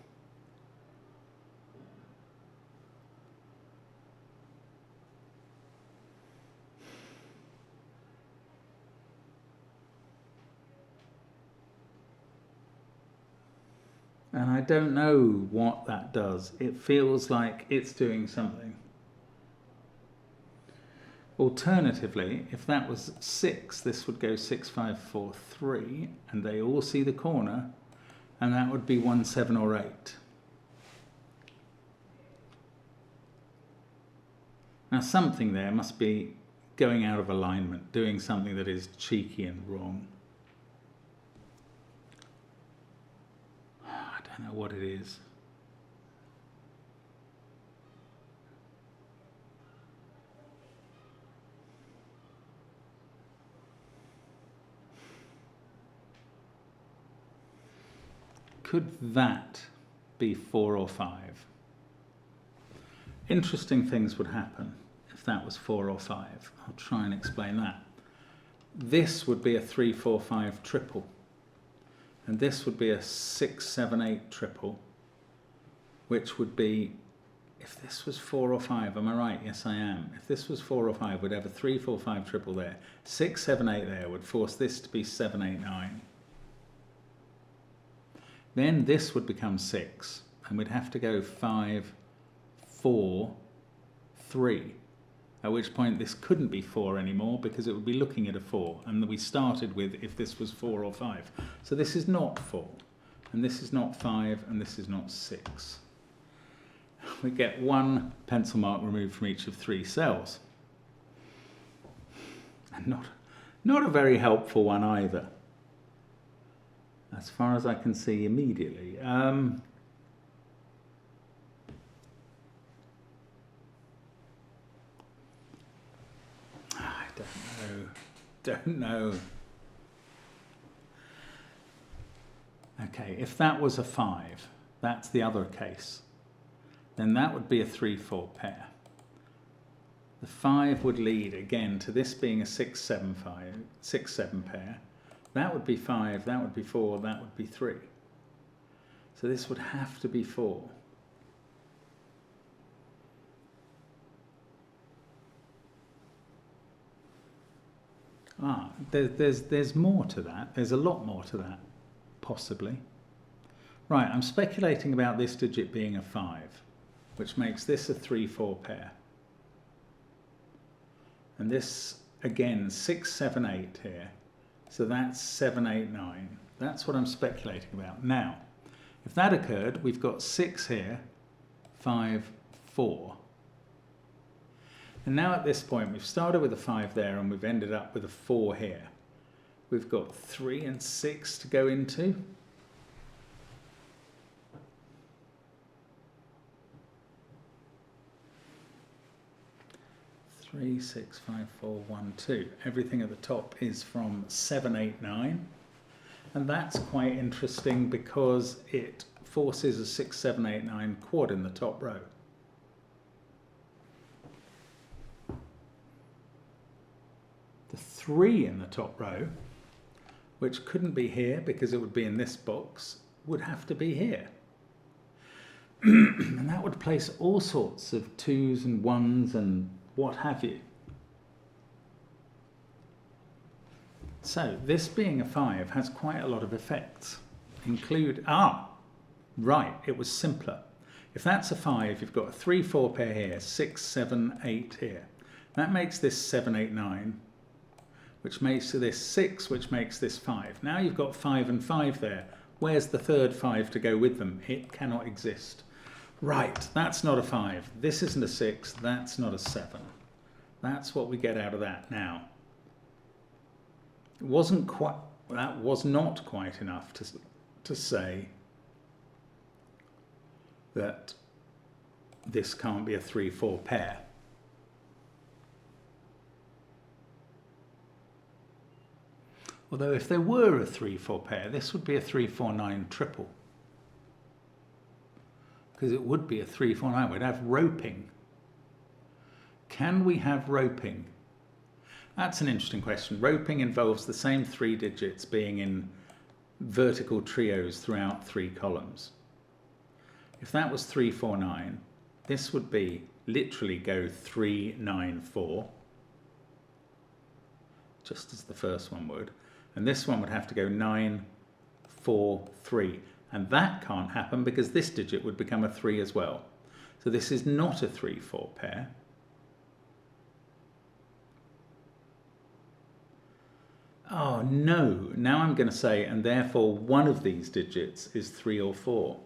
And I don't know what that does. It feels like it's doing something. Alternatively, if that was 6, this would go 6, 5, 4, 3, and they all see the corner, and that would be 1, 7, or 8. Now something there must be going out of alignment, doing something that is cheeky and wrong. I don't know what it is. Could that be 4 or 5? Interesting things would happen if that was 4 or 5. I'll try and explain that. This would be a 3, 4, 5 triple. And this would be a 6, 7, 8 triple, which would be, if this was 4 or 5, am I right? Yes, I am. If this was 4 or 5, we'd have a 3, 4, 5 triple there. 6, 7, 8 there would force this to be 7, 8, 9. Then this would become 6, and we'd have to go 5, 4, 3. At which point this couldn't be 4 anymore because it would be looking at a 4. And we started with if this was 4 or 5. So this is not 4, and this is not 5, and this is not 6. We get 1 pencil mark removed from each of 3 cells. And not a very helpful one either, as far as I can see immediately. Don't know. Okay, if that was a 5, that's the other case. Then that would be a 3, 4 pair. The 5 would lead again to this being a 6, 7, 5, 6, 7 pair. That would be 5, that would be 4, that would be 3. So this would have to be 4. There's more to that. There's a lot more to that, possibly. Right, I'm speculating about this digit being a 5, which makes this a 3, 4 pair. And this, again, 6, 7, 8 here. So that's 7, 8, 9. That's what I'm speculating about. Now, if that occurred, we've got 6 here, 5, 4. And now at this point, we've started with a 5 there and we've ended up with a 4 here. We've got 3 and 6 to go into. Three, 6, 5, 4, 1, 2. Everything at the top is from 7, 8, 9. And that's quite interesting because it forces a 6, 7, 8, 9 quad in the top row. The 3 in the top row, which couldn't be here because it would be in this box, would have to be here. And that would place all sorts of 2s and 1s and what have you. So this being a 5 has quite a lot of effects. Right, it was simpler. If that's a 5, you've got a 3, 4 pair here, 6, 7, 8 here. That makes this 7, 8, 9, which makes this 6, which makes this 5. Now you've got 5 and 5 there. Where's the third 5 to go with them? It cannot exist. Right, that's not a 5. This isn't a 6. That's not a 7. That's what we get out of that now. It wasn't quite, that was not quite enough to say that this can't be a 3-4 pair. Although if there were a 3-4 pair, this would be a 3-4-9 triple. Because it would be a 3-4-9. We'd have roping. Can we have roping? That's an interesting question. Roping involves the same 3 digits being in vertical trios throughout 3 columns. If that was 3-4-9, this would be literally go 3-9-4, just as the first one would. And this one would have to go 9-4-3. And that can't happen because this digit would become a 3 as well. So this is not a 3-4 pair. Oh no, now I'm going to say, and therefore one of these digits is 3 or 4.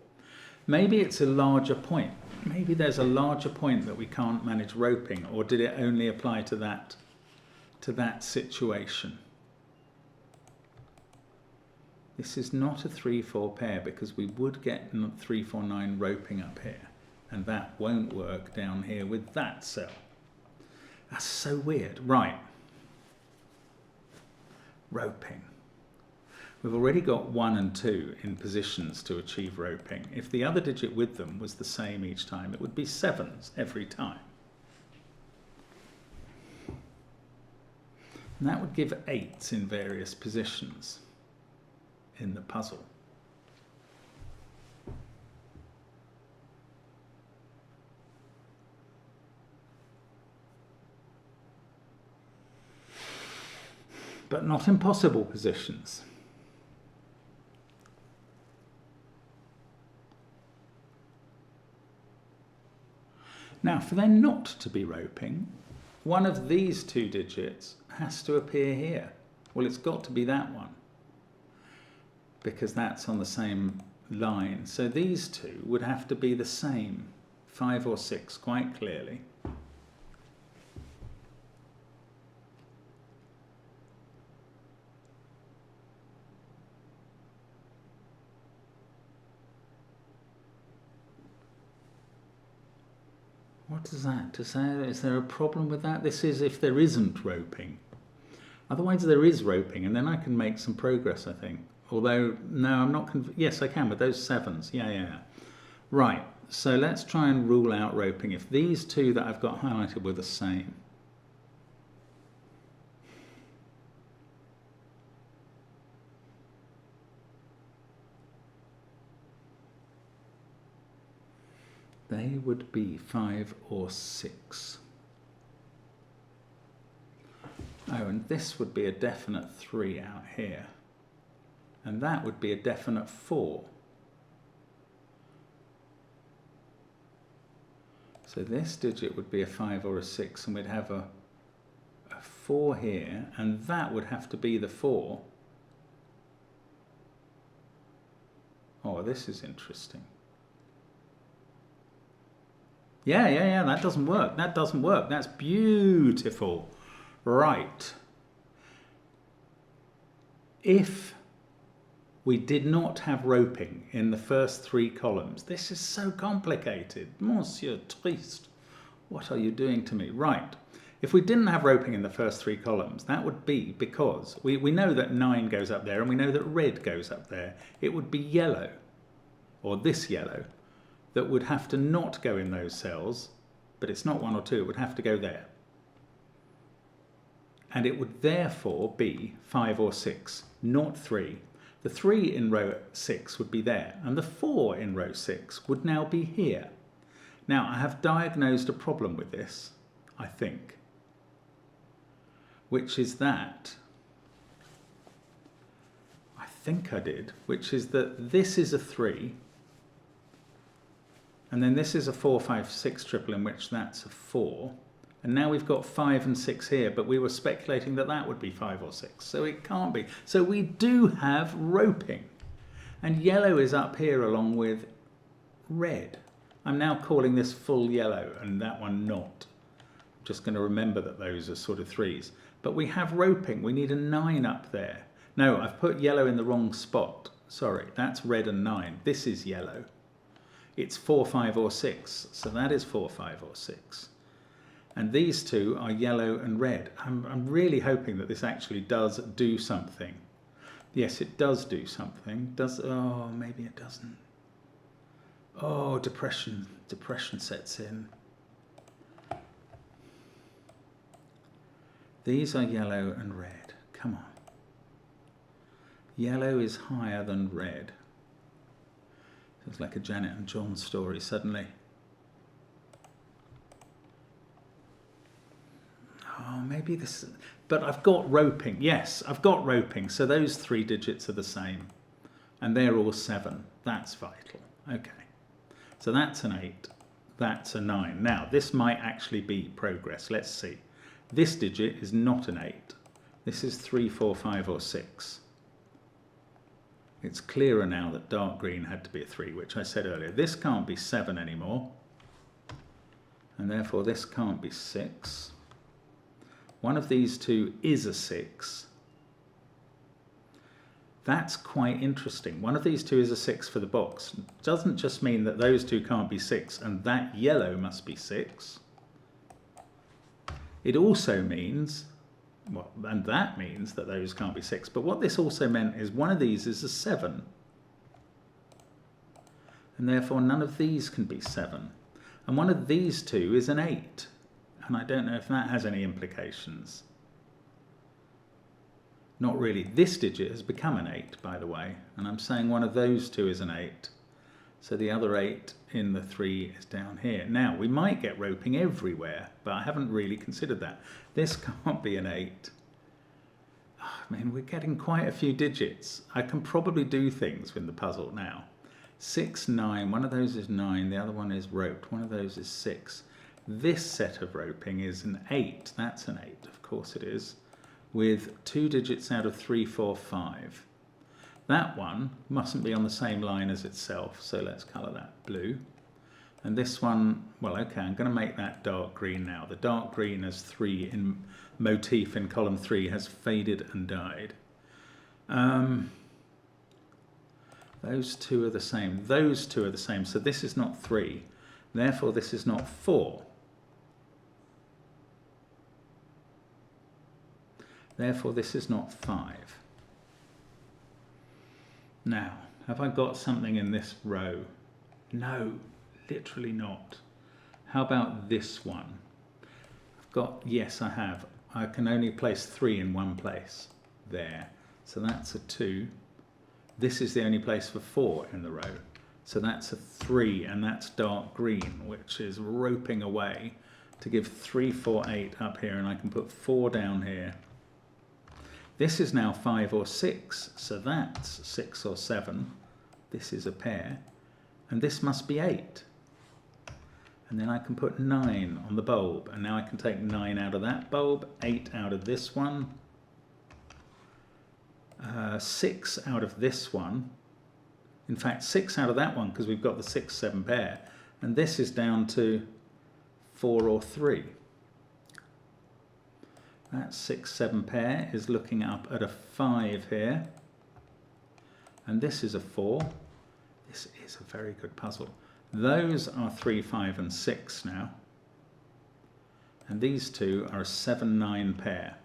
Maybe it's a larger point. Maybe there's a larger point that we can't manage roping, or did it only apply to that situation? This is not a 3-4 pair because we would get 3-4-9 roping up here, and that won't work down here with that cell. That's so weird. Right. Roping. We've already got 1 and 2 in positions to achieve roping. If the other digit with them was the same each time, it would be 7s every time. And that would give 8s in various positions in the puzzle. But not impossible positions. Now, for there not to be roping, one of these 2 digits has to appear here. Well, it's got to be that one, because that's on the same line. So these 2 would have to be the same, 5 or 6, quite clearly. What does that to say? Is there a problem with that? This is if there isn't roping. Otherwise there is roping, and then I can make some progress, I think. Although, no, I'm not yes, I can with those 7s. Yeah. Right, so let's try and rule out roping. If these 2 that I've got highlighted were the same. They would be 5 or 6. Oh, and this would be a definite 3 out here. And that would be a definite 4. So this digit would be a 5 or a 6, and we'd have a 4 here, and that would have to be the 4. Oh, this is interesting. Yeah, that doesn't work. That doesn't work. That's beautiful. Right. If we did not have roping in the first 3 columns, this is so complicated. Monsieur Triste, what are you doing to me? Right. If we didn't have roping in the first 3 columns, that would be because we know that 9 goes up there and we know that red goes up there. It would be yellow, or this yellow, that would have to not go in those cells, but it's not 1 or 2, it would have to go there. And it would therefore be 5 or 6, not 3. The 3 in row 6 would be there, and the 4 in row 6 would now be here. Now, I have diagnosed a problem with this, I think, which is that, I think I did, which is that this is a 3, and then this is a 4, 5, 6 triple in which that's a 4. And now we've got 5 and 6 here, but we were speculating that that would be 5 or 6. So it can't be. So we do have roping. And yellow is up here along with red. I'm now calling this full yellow and that one not. I'm just going to remember that those are sort of 3s. But we have roping. We need a 9 up there. No, I've put yellow in the wrong spot. Sorry, that's red and 9. This is yellow. It's 4, 5 or 6. So that is 4, 5 or 6. And these two are yellow and red. I'm really hoping that this actually does do something. Yes, it does do something. Oh, maybe it doesn't. Oh, depression sets in. These are yellow and red. Come on. Yellow is higher than red. It's like a Janet and John story suddenly. Oh, maybe this... But I've got roping. Yes, I've got roping. So those 3 digits are the same. And they're all 7. That's vital. Okay. So that's an 8. That's a 9. Now, this might actually be progress. Let's see. This digit is not an 8. This is 3, 4, 5 or 6. It's clearer now that dark green had to be a 3, which I said earlier. This can't be 7 anymore. And therefore this can't be 6. One of these two is a 6. That's quite interesting. One of these two is a 6 for the box. Doesn't just mean that those two can't be 6 and that yellow must be 6. It also means, well, and that means that those can't be 6. But what this also meant is one of these is a 7. And therefore none of these can be 7. And one of these two is an 8. And I don't know if that has any implications. Not really. This digit has become an 8, by the way. And I'm saying one of those two is an 8. So the other 8 in the 3 is down here. Now, we might get roping everywhere, but I haven't really considered that. This can't be an 8. Oh, I mean, we're getting quite a few digits. I can probably do things with the puzzle now. 6, 9. One of those is 9. The other one is roped. One of those is 6. This set of roping is an 8. That's an 8, of course it is. With 2 digits out of 3, 4, 5. That one mustn't be on the same line as itself, so let's colour that blue. And this one, well, okay, I'm going to make that dark green now. The dark green as 3 in motif in column 3 has faded and died. Those two are the same. Those two are the same, so this is not 3. Therefore, this is not 4. Therefore, this is not 5. Now, have I got something in this row? No, literally not. How about this one? I've got, yes, I have. I can only place 3 in one place. There. So that's a 2. This is the only place for 4 in the row. So that's a 3, and that's dark green, which is roping away to give 3, 4, 8 up here, and I can put 4 down here. This is now 5 or 6, so that's 6 or 7. This is a pair, and this must be 8. And then I can put 9 on the bulb, and now I can take 9 out of that bulb, 8 out of this one, 6 out of this one. In fact, 6 out of that one, because we've got the 6, 7 pair, and this is down to 4 or 3. That 6, 7 pair is looking up at a 5 here. And this is a 4. This is a very good puzzle. Those are 3, 5 and 6 now. And these two are a 7, 9 pair.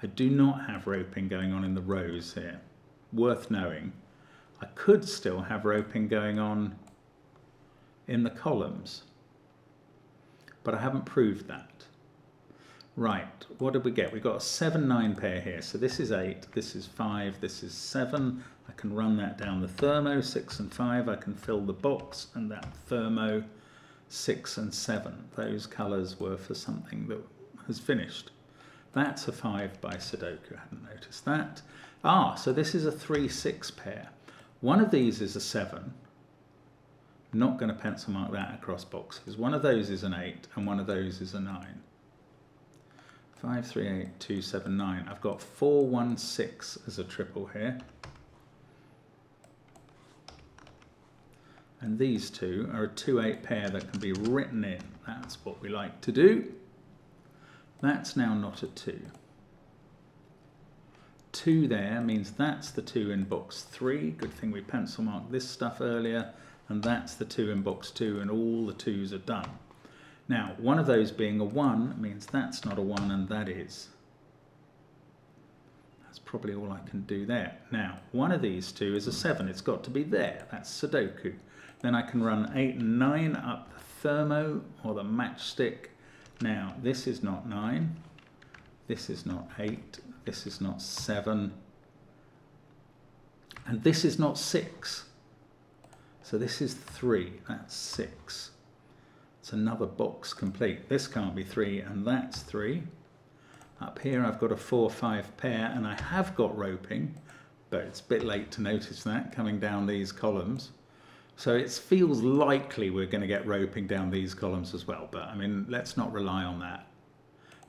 I do not have roping going on in the rows here. Worth knowing. I could still have roping going on in the columns. But I haven't proved that. Right, what did we get? We got a 7, 9 pair here. So this is 8, this is 5, this is 7. I can run that down the thermo, 6 and 5. I can fill the box and that thermo, 6 and 7. Those colours were for something that has finished. That's a 5 by Sudoku, I hadn't noticed that. Ah, so this is a 3, 6 pair. One of these is a 7. I'm not going to pencil mark that across boxes. One of those is an 8 and one of those is a 9. 5, 3, 8, 2, 7, 9. I've got 4, 1, 6 as a triple here. And these two are a 2-8 pair that can be written in. That's what we like to do. That's now not a 2. 2 there means that's the 2 in box 3. Good thing we pencil marked this stuff earlier. And that's the 2 in box 2, and all the 2s are done. Now, one of those being a 1 means that's not a 1, and that is. That's probably all I can do there. Now, one of these 2 is a 7. It's got to be there. That's Sudoku. Then I can run 8 and 9 up the thermo or the matchstick. Now, this is not 9. This is not 8. This is not 7. And this is not 6. So this is 3. That's 6. It's another box complete. This can't be 3, and that's 3. Up here I've got a 4-5 pair, and I have got roping, but it's a bit late to notice that coming down these columns. So it feels likely we're going to get roping down these columns as well, but I mean, let's not rely on that.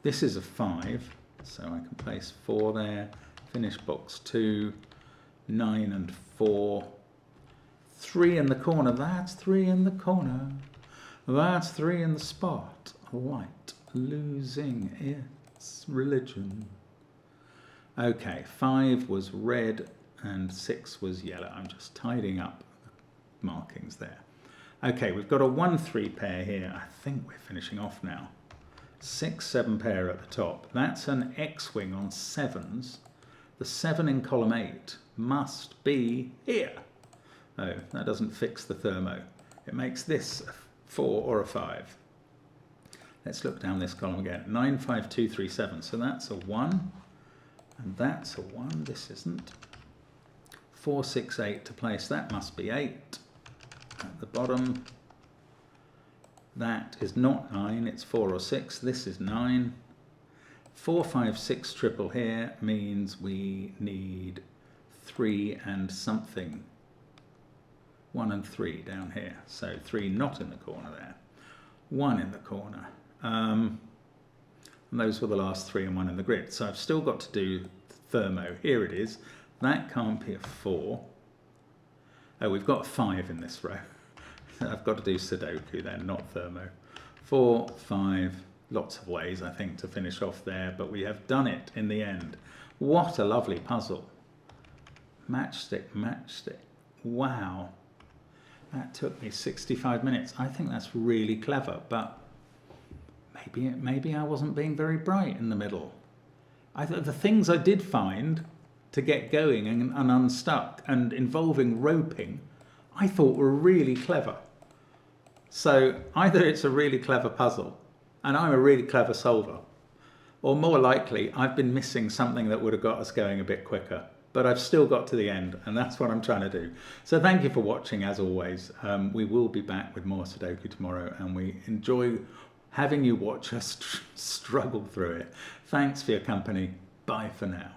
This is a 5, so I can place 4 there, finish box 2, 9 and 4, 3 in the corner, that's 3 in the corner, that's 3 in the spot, light losing its religion. Okay, 5 was red and 6 was yellow. I'm just tidying up the markings there. Okay, we've got a 1-3 pair here. I think we're finishing off now. 6-7 pair at the top. That's an X-wing on 7s. The 7 in column 8 must be here. Oh, that doesn't fix the thermo. It makes this a 4 or a 5. Let's look down this column again. 9, 5, 2, 3, 7. So that's a 1. And that's a 1. This isn't. 4, 6, 8 to place. That must be 8 at the bottom. That is not 9. It's 4 or 6. This is 9. 4, 5, 6 triple here means we need 3 and something. 1 and 3 down here. So 3 not in the corner there. 1 in the corner. And those were the last 3 and 1 in the grid. So I've still got to do thermo. Here it is. That can't be a 4. Oh, we've got 5 in this row. I've got to do Sudoku then, not thermo. 4, 5, lots of ways I think to finish off there, but we have done it in the end. What a lovely puzzle. Matchstick, matchstick. Wow. That took me 65 minutes. I think that's really clever, but maybe I wasn't being very bright in the middle. The things I did find to get going and unstuck and involving roping, I thought were really clever. So either it's a really clever puzzle and I'm a really clever solver, or more likely I've been missing something that would have got us going a bit quicker. But I've still got to the end, and that's what I'm trying to do. So thank you for watching, as always. We will be back with more Sudoku tomorrow, and we enjoy having you watch us struggle through it. Thanks for your company. Bye for now.